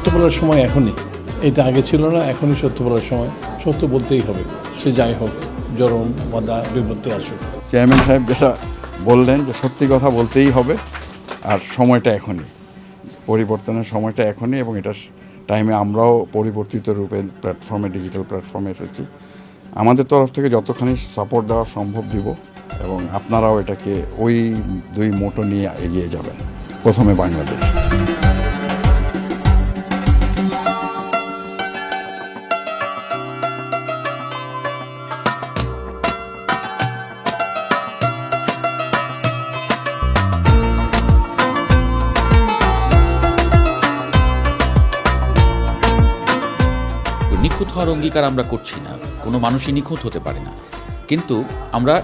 সত্য বলার সময় এখনই, এটা আগে ছিল না, এখনই সত্য বলার সময়। সত্য বলতেই হবে, সে যাই হোক, জরম বাধা বিপত্তি আসুক। চেয়ারম্যান সাহেব যেটা বললেন যে সত্যি কথা বলতেই হবে, আর সময়টা এখনই, পরিবর্তনের সময়টা এখনই, এবং এটার টাইমে আমরাও পরিবর্তিত রূপে প্ল্যাটফর্মে, ডিজিটাল প্ল্যাটফর্মে এসেছি। আমাদের তরফ থেকে যতখানি সাপোর্ট দেওয়া সম্ভব দিব, এবং আপনারাও এটাকে ওই দুই মোটো নিয়ে এগিয়ে যাবেন। প্রথমে বাংলাদেশ। নিখুঁত হওয়ার অঙ্গীকার আমরা করছি না, কোনো মানুষই নিখুঁত হতে পারে না, কিন্তু আমরা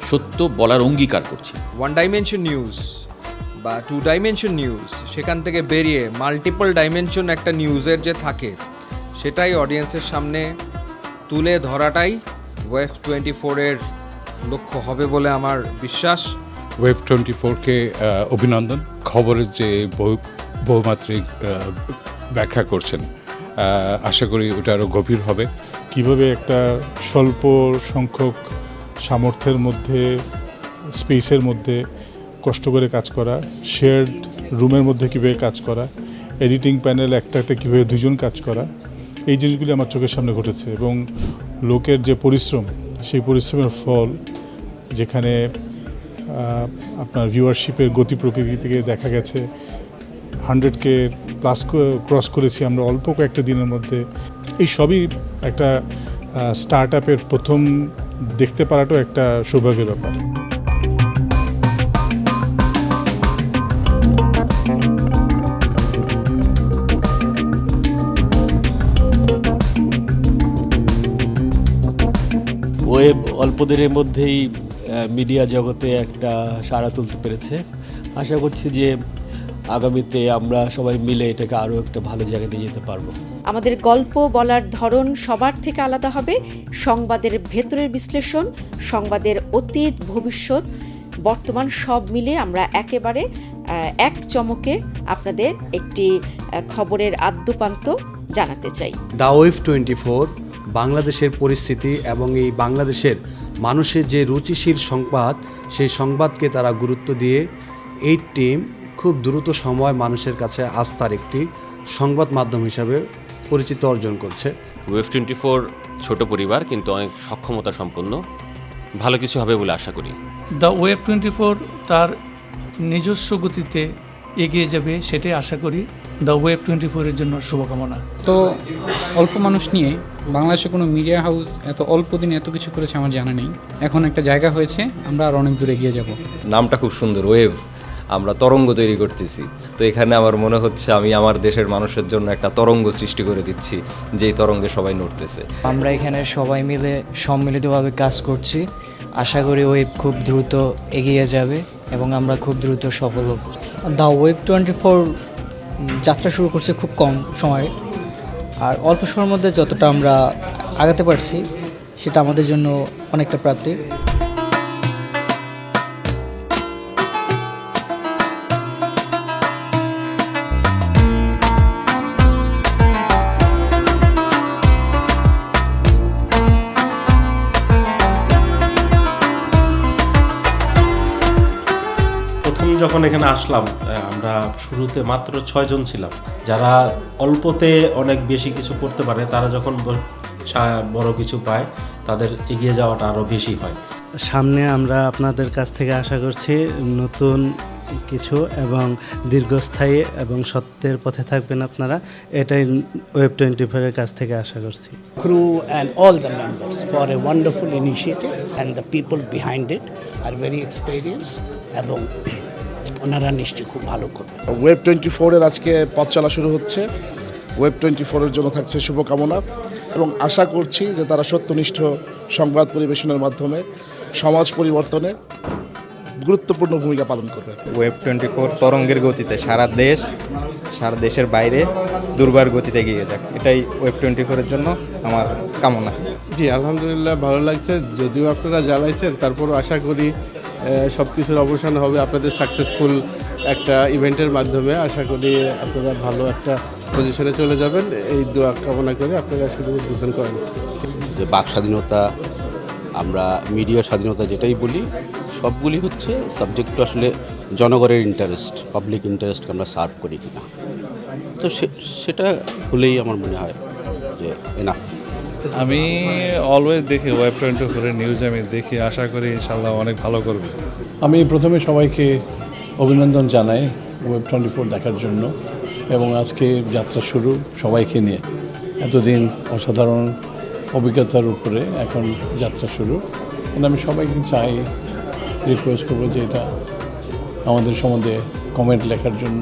সত্য বলার অঙ্গীকার করছি। ওয়ান ডাইমেনশন নিউজ বা টু ডাইমেনশন নিউজ, সেখান থেকে বেরিয়ে মাল্টিপল ডাইমেনশন একটা নিউজের যে থাকে, সেটাই অডিয়েন্সের সামনে তুলে ধরাটাই ওয়েভ 24-এর লক্ষ্য হবে বলে আমার বিশ্বাস। ওয়েভ 24-কে অভিনন্দন। খবরের যে বহুমাত্রিক ব্যাখ্যা করছেন, আশা করি ওটা আরও গভীর হবে। কিভাবে একটা স্বল্প সংখ্যক সামর্থ্যের মধ্যে, স্পেসের মধ্যে কষ্ট করে কাজ করা, শেয়ার্ড রুমের মধ্যে কীভাবে কাজ করা, এডিটিং প্যানেল একটাতে কীভাবে দুজন কাজ করা, এই জিনিসগুলি আমার চোখের সামনে ঘটেছে। এবং লোকের যে পরিশ্রম, সেই পরিশ্রমের ফল, যেখানে আপনার ভিউয়ারশিপের গতি প্রকৃতি থেকে দেখা গেছে 100K প্লাস ক্রস করেছি আমরা অল্প কয়েকটা দিনের মধ্যে। এই সবই একটা স্টার্ট আপের প্রথম দেখতে পারাটাও একটা সৌভাগ্যের ব্যাপার। ওয়েব অল্প দিনের মধ্যেই মিডিয়া জগতে একটা সাড়া তুলতে পেরেছে। আশা করছি যে আগামীতে আমরা সবাই মিলে এটাকে আরও একটা ভালো জায়গায় নিয়ে যেতে পারবো। আমাদের গল্প বলার ধরন সবার থেকে আলাদা হবে। সংবাদের ভেতরের বিশ্লেষণ, সংবাদের অতীত, ভবিষ্যৎ, বর্তমান সব মিলে আমরা একেবারে এক চমকে আপনাদের একটি খবরের আদ্যোপান্ত জানাতে চাই। দ্য ওয়েভ 24 বাংলাদেশের পরিস্থিতি এবং এই বাংলাদেশের মানুষের যে রুচিশীল সংবাদ, সেই সংবাদকে তারা গুরুত্ব দিয়ে এই টিম খুব দ্রুত সময় মানুষের কাছে আস্থার একটি সংবাদ মাধ্যম হিসাবে পরিচিতি অর্জন করছে। ওয়েভ 24 ছোট পরিবার, কিন্তু অনেক সক্ষমতা সম্পন্ন, ভালো কিছু হবে বলে আশা করি। দ্য ওয়েভ 24 তার নিজস্ব গতিতে এগিয়ে যাবে, সেটাই আশা করি। দ্য ওয়েভ 24-এর জন্য শুভকামনা। তো অল্প মানুষ নিয়ে বাংলাদেশে কোনো মিডিয়া হাউস এত অল্প দিনে এত কিছু করেছে আমার জানা নেই। এখন একটা জায়গা হয়েছে, আমরা আর অনেক দূরে এগিয়ে যাব। নামটা খুব সুন্দর, ওয়েভ। আমরা তরঙ্গ তৈরি করতেছি, তো এখানে আমার মনে হচ্ছে আমি আমার দেশের মানুষের জন্য একটা তরঙ্গ সৃষ্টি করে দিচ্ছি, যেই তরঙ্গে সবাই নড়তেছে। আমরা এখানে সবাই মিলে সম্মিলিতভাবে কাজ করছি। আশা করি ওয়েব খুব দ্রুত এগিয়ে যাবে এবং আমরা খুব দ্রুত সফল হব। দ্য ওয়েভ 24 যাত্রা শুরু করছে খুব কম সময়ে, আর অল্প সময়ের মধ্যে যতটা আমরা আগাতে পারছি সেটা আমাদের জন্য অনেকটা প্রাপ্তি। যখন এখানে আসলাম, আমরা শুরুতে মাত্র 6 জন ছিলাম। যারা অল্পতে অনেক বেশি কিছু করতে পারে, তারা যখন বড় কিছু পায়, তাদের এগিয়ে যাওয়াটা আরও বেশি হয়। সামনে আমরা আপনাদের কাছ থেকে আশা করছি নতুন কিছু এবং দীর্ঘস্থায়ী এবং সত্যের পথে থাকবেন আপনারা, এটাই ওয়েব 24-এর কাছ থেকে আশা করছি। Crew and all the members for a wonderful initiative, and the people behind it are very experienced এবং ওনারা নিশ্চয়ই খুব ভালো করবে। ওয়েব 24-এর আজকে পথ চলা শুরু হচ্ছে। ওয়েব 24-এর জন্য থাকছে শুভকামনা, এবং আশা করছি যে তারা সত্যনিষ্ঠ সংবাদ পরিবেশনের মাধ্যমে সমাজ পরিবর্তনে গুরুত্বপূর্ণ ভূমিকা পালন করবে। ওয়েব 24 তরঙ্গের গতিতে সারা দেশের বাইরে দুর্বার গতিতে এগিয়ে যাক, এটাই ওয়েব 24-এর জন্য আমার কামনা। জি, আলহামদুলিল্লাহ ভালো লাগছে। যদিও আপনারা জ্বালাইছেন, তারপরও আশা করি সব কিছুর অবসান হবে আপনাদের সাকসেসফুল একটা ইভেন্টের মাধ্যমে। আশা করি আপনারা ভালো একটা পজিশনে চলে যাবেন, এই দোয়া কামনা করে আপনারা শুরু উদ্বোধন করেন। যে বাক স্বাধীনতা, আমরা মিডিয়া স্বাধীনতা যেটাই বলি, সবগুলি হচ্ছে সাবজেক্ট টু আসলে জনগণের ইন্টারেস্ট, পাবলিক ইন্টারেস্টকে আমরা সার্ভ করি কিনা। তো সেটা হলেই আমার মনে হয় যে এনাফ। আমি অলওয়েজ দেখি ওয়েব24 নিউজ, আমি দেখি, আশা করি ইনশাল্লাহ অনেক ভালো করবে। আমি প্রথমে সবাইকে অভিনন্দন জানাই ওয়েব24 দেখার জন্য, এবং আজকে যাত্রা শুরু সবাইকে নিয়ে। এতদিন অসাধারণ অভিজ্ঞতার উপরে এখন যাত্রা শুরু। আমি সবাইকে চাই, রিকোয়েস্ট করবো যে এটা আমাদের সম্বন্ধে কমেন্ট লেখার জন্য,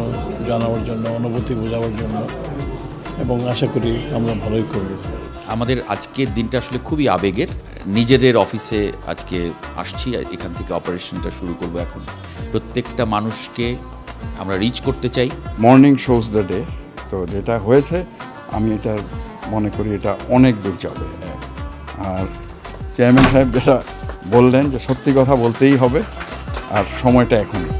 জানাবার জন্য, অনুভূতি বোঝাবার জন্য, এবং আশা করি আমরা ভালোই করব। আমাদের আজকের দিনটা আসলে খুবই আবেগের। নিজেদের অফিসে আজকে আসছি, এখান থেকে অপারেশনটা শুরু করব। এখন প্রত্যেকটা মানুষকে আমরা রিচ করতে চাই। মর্নিং শোজ দ্য ডে, তো যেটা হয়েছে আমি এটা মনে করি এটা অনেক দূর যাবে। আর চেয়ারম্যান সাহেব যেটা বললেন যে সত্যি কথা বলতেই হবে, আর সময়টা এখনই।